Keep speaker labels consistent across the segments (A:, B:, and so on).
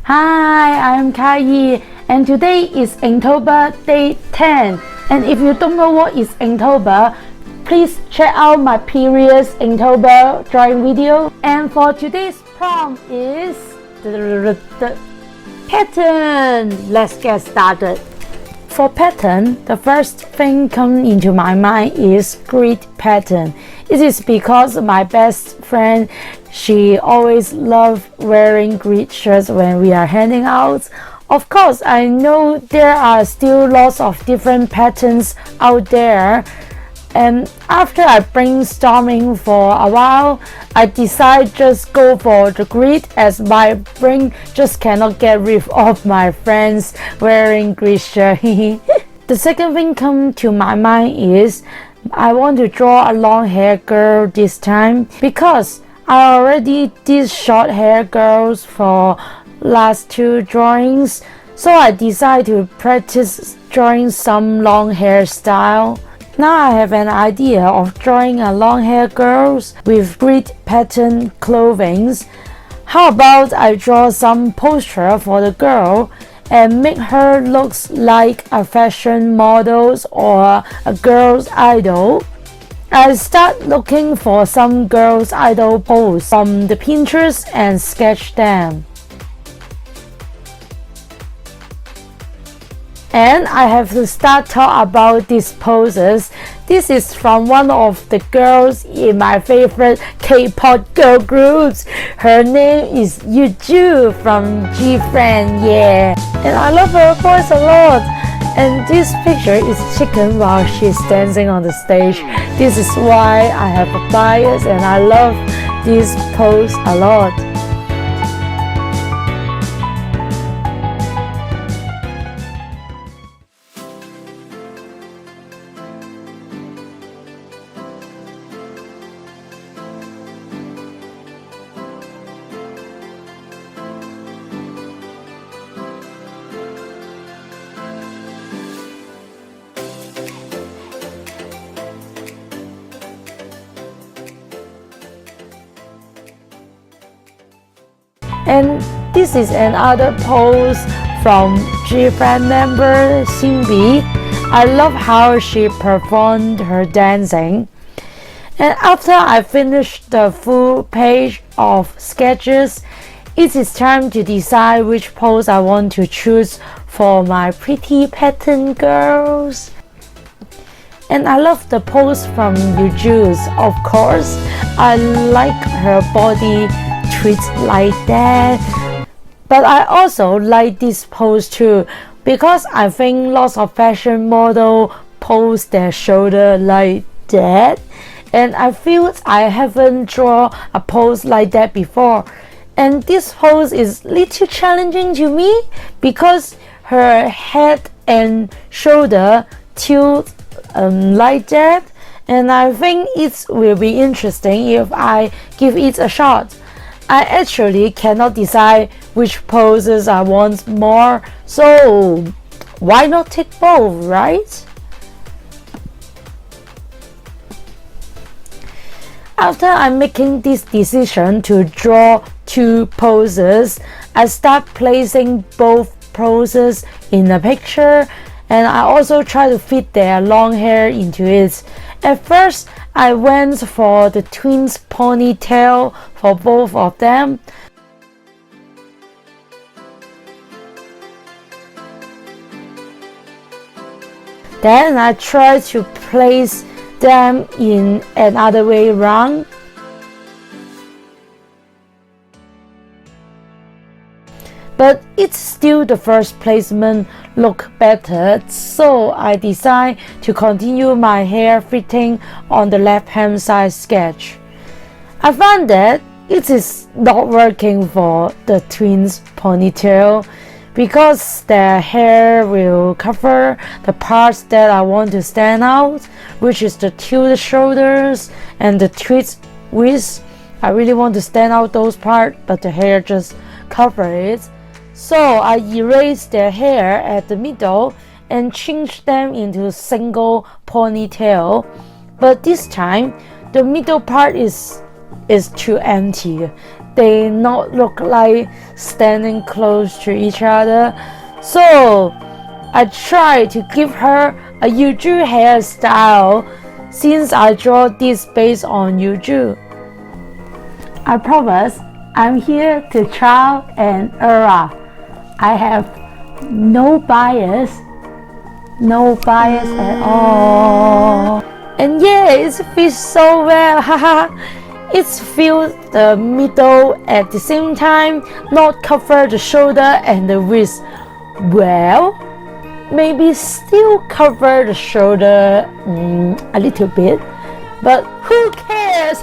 A: Hi, I'm Kai, and today is Inktober day 10. And if you don't know what is Inktober, please check out my previous Inktober drawing video. And for today's prompt is the pattern. Let's get started. For pattern, the first thing coming into my mind is grid pattern. It is because my best friend, she always loved wearing grid shirts when we are hanging out. Of course, I know there are still lots of different patterns out there. And after I brainstorming for a while, I decided just go for the grid, as my brain just cannot get rid of my friends wearing grid shirt. The second thing come to my mind is I want to draw a long hair girl this time, because I already did short hair girls for last two drawings, so I decided to practice drawing some long hair style. Now I have an idea of drawing a long hair girls with grid pattern clothing. How about I draw some poster for the girl and make her look like a fashion model or a girl's idol? I start looking for some girl's idol pose from the Pinterest and sketch them. And I have to start talk about these poses. This is from one of the girls in my favorite K-pop girl groups. Her name is Yuju from Gfriend, yeah. And I love her voice a lot. And this picture is taken while she's dancing on the stage. This is why I have a bias and I love this pose a lot. And this is another pose from Gfriend member Cindy. I love how she performed her dancing. And after I finished the full page of sketches, it is time to decide which pose I want to choose for my pretty pattern girls. And I love the pose from Yuju's, of course. I like her body twist like that, but I also like this pose too, because I think lots of fashion models pose their shoulder like that, and I feel I haven't drawn a pose like that before. And this pose is little challenging to me because her head and shoulder tilt like that, and I think it will be interesting if I give it a shot. I actually cannot decide which poses I want more, so why not take both, right? After I'm making this decision to draw two poses, I start placing both poses in the picture, and I also try to fit their long hair into it. At first, I went for the twins ponytail for both of them. Then I tried to place them in another way around. But it's still the first placement look better, so I decide to continue my hair fitting on the left hand side sketch. I found that it is not working for the twins ponytail because their hair will cover the parts that I want to stand out, which is the tilted shoulders and the twist width. I really want to stand out those parts, but the hair just covers it. So I erased their hair at the middle and changed them into single ponytail. But this time, the middle part is too empty. they not look like standing close to each other. So I try to give her a Yuju hairstyle since I draw this based on Yuju. I promise I'm here to trial and error. I have no bias at all. And yeah, it fits so well, haha. It fills the middle at the same time, not cover the shoulder and the wrist. Well, maybe still cover the shoulder a little bit, but who cares?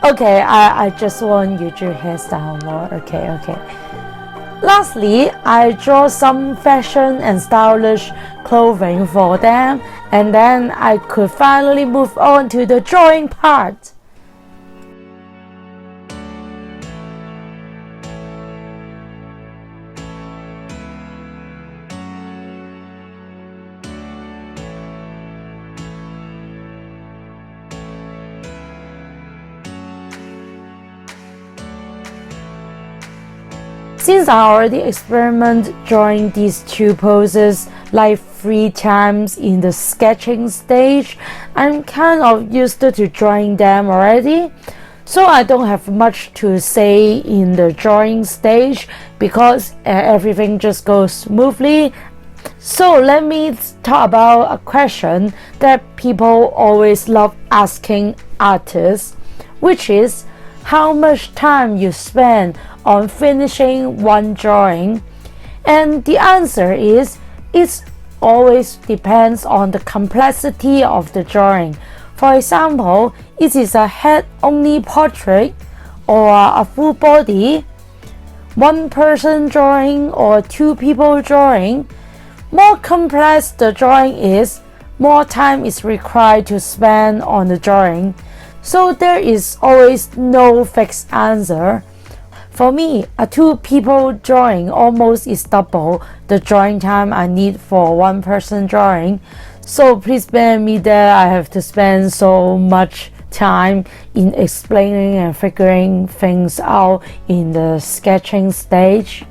A: Okay, I just want Yuju hairstyle more. Okay. Lastly, I draw some fashion and stylish clothing for them, and then I could finally move on to the drawing part. Since I already experimented drawing these two poses like 3 times in the sketching stage, I'm kind of used to drawing them already. So I don't have much to say in the drawing stage because everything just goes smoothly. So let me talk about a question that people always love asking artists, which is how much time you spend on finishing one drawing. And the answer is it always depends on the complexity of the drawing. For example, it is a head-only portrait or a full body, one person drawing or 2 people drawing. More complex the drawing is, more time is required to spend on the drawing. So there is always no fixed answer. For me, a 2 people drawing almost is double the drawing time I need for 1 person drawing. So please bear me that I have to spend so much time in explaining and figuring things out in the sketching stage.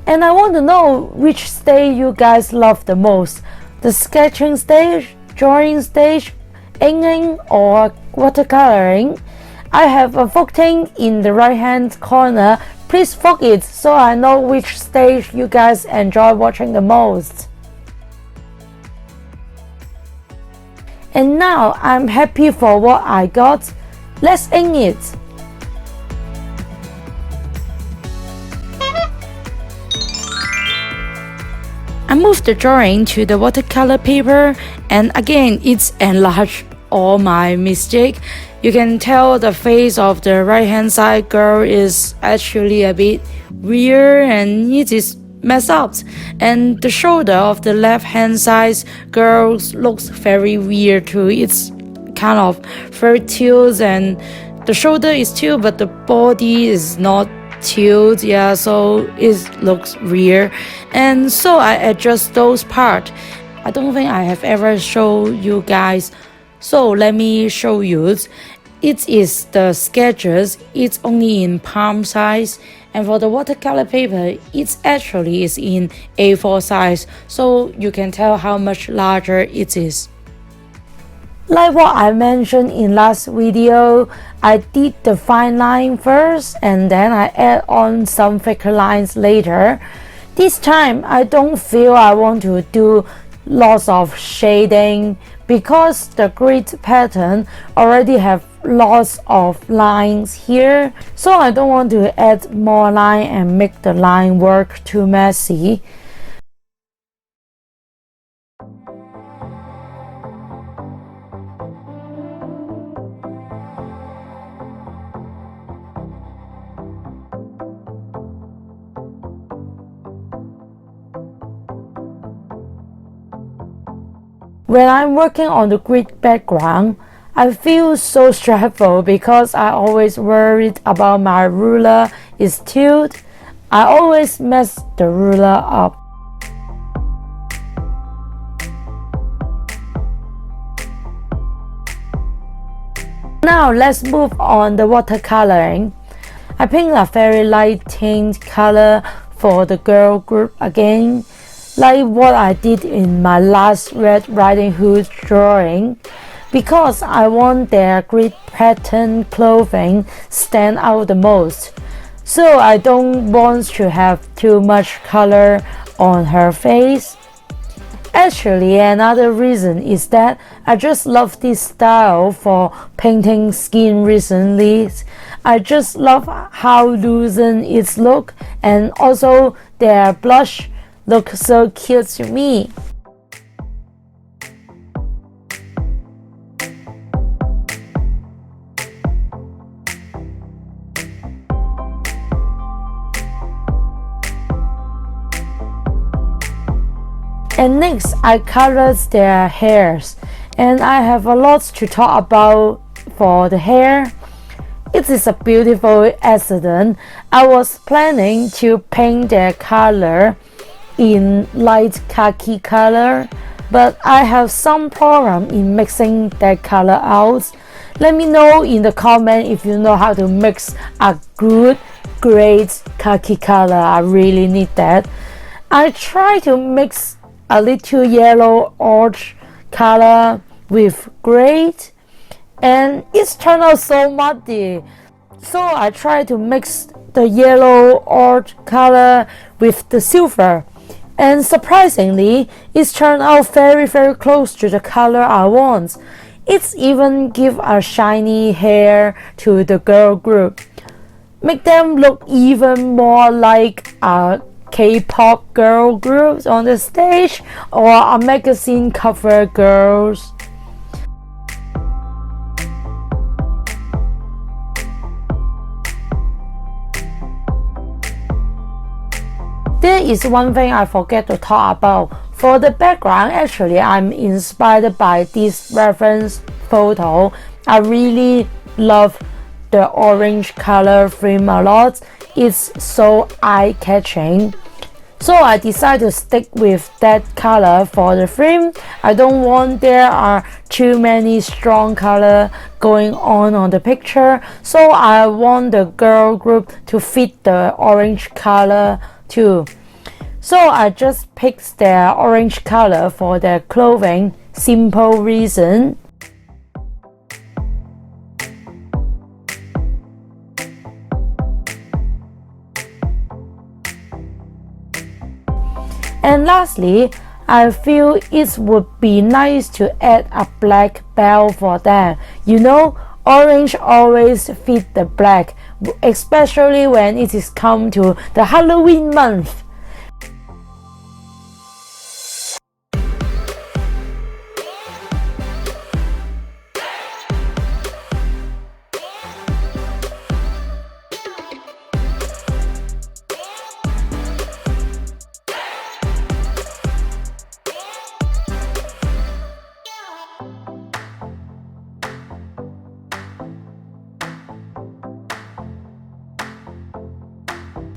A: And I want to know which stage you guys love the most, the sketching stage, drawing stage, inking or watercoloring. I have a voting in the right hand corner. Please vote it so I know which stage you guys enjoy watching the most. And now I'm happy for what I got. Let's ink it. I moved the drawing to the watercolor paper, and again it's enlarged. All my mistake. You can tell the face of the right hand side girl is actually a bit weird and it is messed up, and the shoulder of the left hand side girl looks very weird too. It's kind of very tilted, and the shoulder is tilted but the body is not tilted, yeah, so it looks weird. And so I adjust those parts. I don't think I have ever shown you guys, so let me show you. It is the sketches, it's only in palm size, and for the watercolor paper it actually is in A4 size, so you can tell how much larger it is. Like what I mentioned in last video, I did the fine line first and then I add on some thicker lines later. This time I don't feel I want to do lots of shading because the grid pattern already have lots of lines here, so I don't want to add more line and make the line work too messy. When I'm working on the grid background, I feel so stressful because I always worried about my ruler is tilted. I always mess the ruler up. Now let's move on the watercoloring. I picked a very light tint color for the girl group again, like what I did in my last Red Riding Hood drawing, because I want their grid pattern clothing stand out the most. So I don't want to have too much color on her face. Actually, another reason is that I just love this style for painting skin recently. I just love how loosened it looks, and also their blush look so cute to me. And next, I colored their hairs, and I have a lot to talk about for the hair. It is a beautiful accident. I was planning to paint their color in light khaki color, but I have some problem in mixing that color out. Let me know in the comment if you know how to mix a good, great khaki color. I really need that. I try to mix a little yellow orange color with gray, and it's turned out so muddy. So I try to mix the yellow orange color with the silver, and surprisingly it's turned out very close to the color I want. It's even give a shiny hair to the girl group, make them look even more like a K-pop girl groups on the stage or a magazine cover girls. There is one thing I forget to talk about. For the background, actually I'm inspired by this reference photo. I really love the orange color frame a lot. It's so eye-catching. So I decided to stick with that color for the frame. I don't want there are too many strong color going on the picture. So I want the girl group to fit the orange color too. So I just picked their orange color for their clothing. Simple reason. And lastly, I feel it would be nice to add a black belt for them. You know, orange always fit the black, especially when it is come to the Halloween month.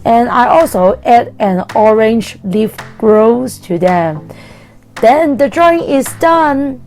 A: And I also add an orange leaf grows to them. Then the drawing is done.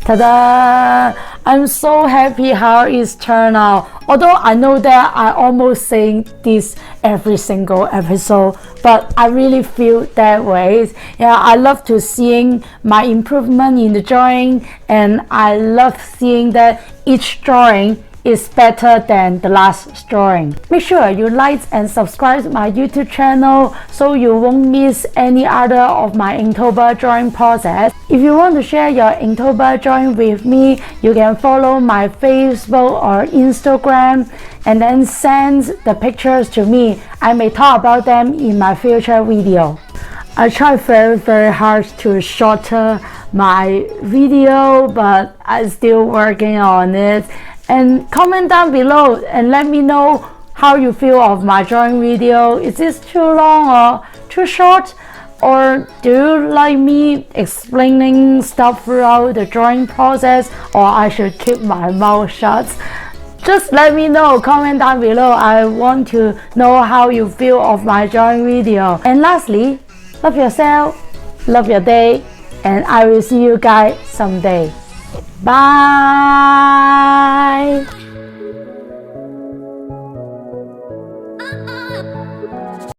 A: Ta-da! I'm so happy how it's turned out. Although I know that I almost saying this every single episode, but I really feel that way. Yeah, I love to seeing my improvement in the drawing, and I love seeing that each drawing is better than the last drawing. Make sure you like and subscribe to my YouTube channel so you won't miss any other of my Inktober drawing process. If you want to share your Inktober drawing with me, you can follow my Facebook or Instagram and then send the pictures to me. I may talk about them in my future video. I try very hard to shorten my video, but I'm still working on it. And comment down below and let me know how you feel of my drawing video. Is this too long or too short? Or do you like me explaining stuff throughout the drawing process, or I should keep my mouth shut? Just let me know, comment down below. I want to know how you feel of my drawing video. And lastly, Love yourself, love your day, and I will see you guys someday. Bye.